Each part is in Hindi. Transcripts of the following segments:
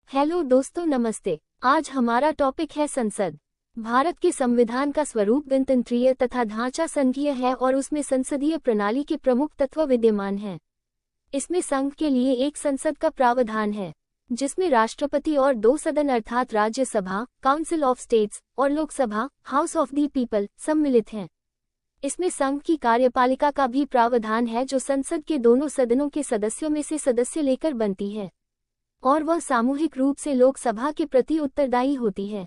हेलो दोस्तों, नमस्ते। आज हमारा टॉपिक है संसद। भारत के संविधान का स्वरूप गणतंत्रीय तथा ढांचा संघीय है और उसमें संसदीय प्रणाली के प्रमुख तत्व विद्यमान हैं। इसमें संघ के लिए एक संसद का प्रावधान है, जिसमें राष्ट्रपति और दो सदन अर्थात राज्यसभा, काउंसिल ऑफ स्टेट्स, और Lok Sabha, house of the people, सम्मिलित हैं। इसमें संघ की कार्यपालिका का भी प्रावधान है, जो संसद के दोनों सदनों के सदस्यों में से सदस्य लेकर बनती है और वह सामूहिक रूप से लोकसभा के प्रति उत्तरदायी होती है।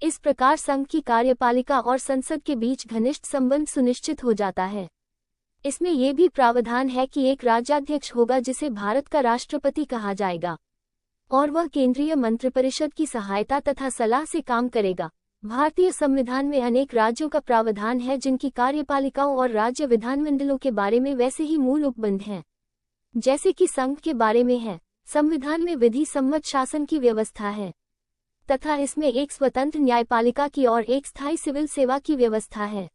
इस प्रकार संघ की कार्यपालिका और संसद के बीच घनिष्ठ संबंध सुनिश्चित हो जाता है। इसमें यह भी प्रावधान है कि एक राज्याध्यक्ष होगा जिसे भारत का राष्ट्रपति कहा जाएगा और वह केंद्रीय मंत्रिपरिषद की सहायता तथा सलाह से काम करेगा। भारतीय संविधान में अनेक राज्यों का प्रावधान है, जिनकी कार्यपालिकाओं और राज्य विधानमंडलों के बारे में वैसे ही मूल उपबंध हैं, जैसे कि संघ के बारे में है। संविधान में विधि सम्मत शासन की व्यवस्था है तथा इसमें एक स्वतंत्र न्यायपालिका की और एक स्थायी सिविल सेवा की व्यवस्था है।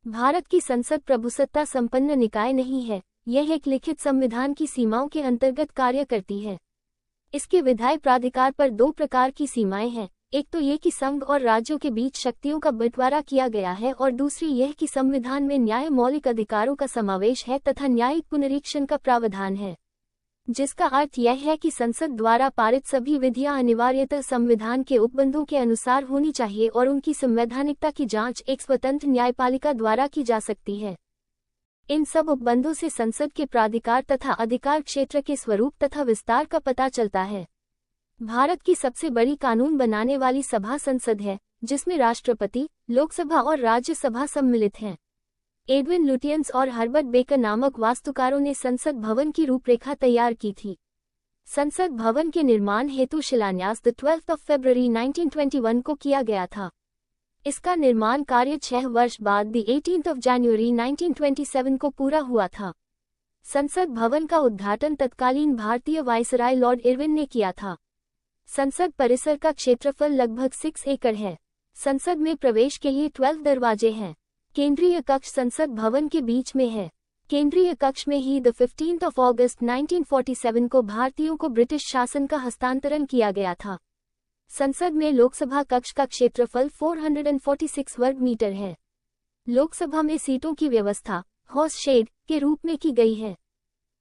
भारत की संसद प्रभुसत्ता संपन्न निकाय नहीं है, यह एक लिखित संविधान की सीमाओं के अंतर्गत कार्य करती है। इसके विधायी प्राधिकार पर दो प्रकार की सीमाएं हैं। एक तो ये कि संघ और राज्यों के बीच शक्तियों का बंटवारा किया गया है और दूसरी यह कि संविधान में न्याय मौलिक अधिकारों का समावेश है तथा न्यायिक पुनरीक्षण का प्रावधान है, जिसका अर्थ यह है कि संसद द्वारा पारित सभी विधियां अनिवार्यतः संविधान के उपबंधों के अनुसार होनी चाहिए और उनकी संवैधानिकता की जांच एक स्वतंत्र न्यायपालिका द्वारा की जा सकती है। इन सब उपबंधों से संसद के प्राधिकार तथा अधिकार क्षेत्र के स्वरूप तथा विस्तार का पता चलता है। भारत की सबसे बड़ी कानून बनाने वाली सभा संसद है, जिसमें राष्ट्रपति, लोकसभा और राज्यसभा सम्मिलित हैं। एडविन लुटियंस और हर्बर्ट बेकर नामक वास्तुकारों ने संसद भवन की रूपरेखा तैयार की थी। संसद भवन के निर्माण हेतु शिलान्यास 12 फरवरी 1921 को किया गया था। इसका निर्माण कार्य 6 वर्ष बाद 18 जनवरी 1927 को पूरा हुआ था। संसद भवन का उद्घाटन तत्कालीन भारतीय वायसराय लॉर्ड इरविन ने किया था। संसद परिसर का क्षेत्रफल लगभग 6 एकड़ है। संसद में प्रवेश के लिए 12 दरवाजे हैं। केंद्रीय कक्ष संसद भवन के बीच में है। केंद्रीय कक्ष में ही 15 अगस्त 1947 को भारतीयों को ब्रिटिश शासन का हस्तांतरण किया गया था। संसद में लोकसभा कक्ष का क्षेत्रफल 446 वर्ग मीटर है। लोकसभा में सीटों की व्यवस्था हॉर्स शेड के रूप में की गई है।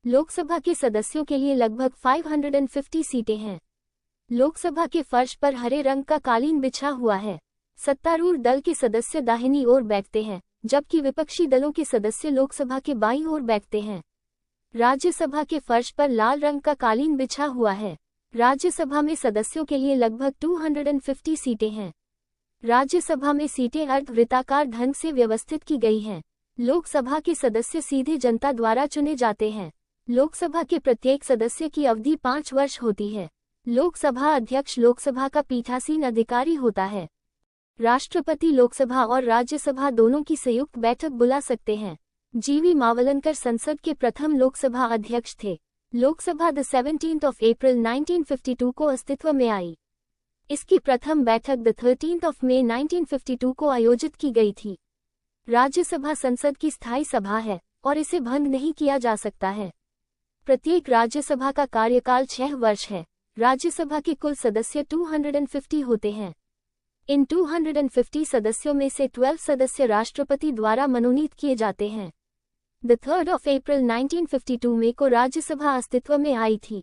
लोकसभा के सदस्यों के लिए लगभग 550 सीटें हैं। लोकसभा के फर्श पर हरे रंग का कालीन बिछा हुआ है। सत्तारूढ़ दल के सदस्य दाहिनी ओर बैठते हैं, जबकि विपक्षी दलों के सदस्य लोकसभा के बाईं ओर बैठते हैं। राज्यसभा के फर्श पर लाल रंग का कालीन बिछा हुआ है। राज्यसभा में सदस्यों के लिए लगभग 250 सीटें हैं। राज्यसभा में सीटें अर्धवृत्ताकार ढंग से व्यवस्थित की गई हैं। लोकसभा के सदस्य सीधे जनता द्वारा चुने जाते हैं। लोकसभा के प्रत्येक सदस्य की अवधि 5 वर्ष होती है। लोकसभा अध्यक्ष लोकसभा का पीठासीन अधिकारी होता है। राष्ट्रपति लोकसभा और राज्यसभा दोनों की संयुक्त बैठक बुला सकते हैं। जीवी मावलंकर संसद के प्रथम लोकसभा अध्यक्ष थे। लोकसभा 17 अप्रैल 1952 को अस्तित्व में आई। इसकी प्रथम बैठक 13 मई 1952 को आयोजित की गई थी। राज्यसभा संसद की स्थायी सभा है और इसे भंग नहीं किया जा सकता है। प्रत्येक राज्यसभा का कार्यकाल 6 वर्ष है। राज्यसभा के कुल सदस्य 250 होते हैं। इन 250 सदस्यों में से 12 सदस्य राष्ट्रपति द्वारा मनोनीत किए जाते हैं। 3 अप्रैल 1952 में को राज्यसभा अस्तित्व में आई थी।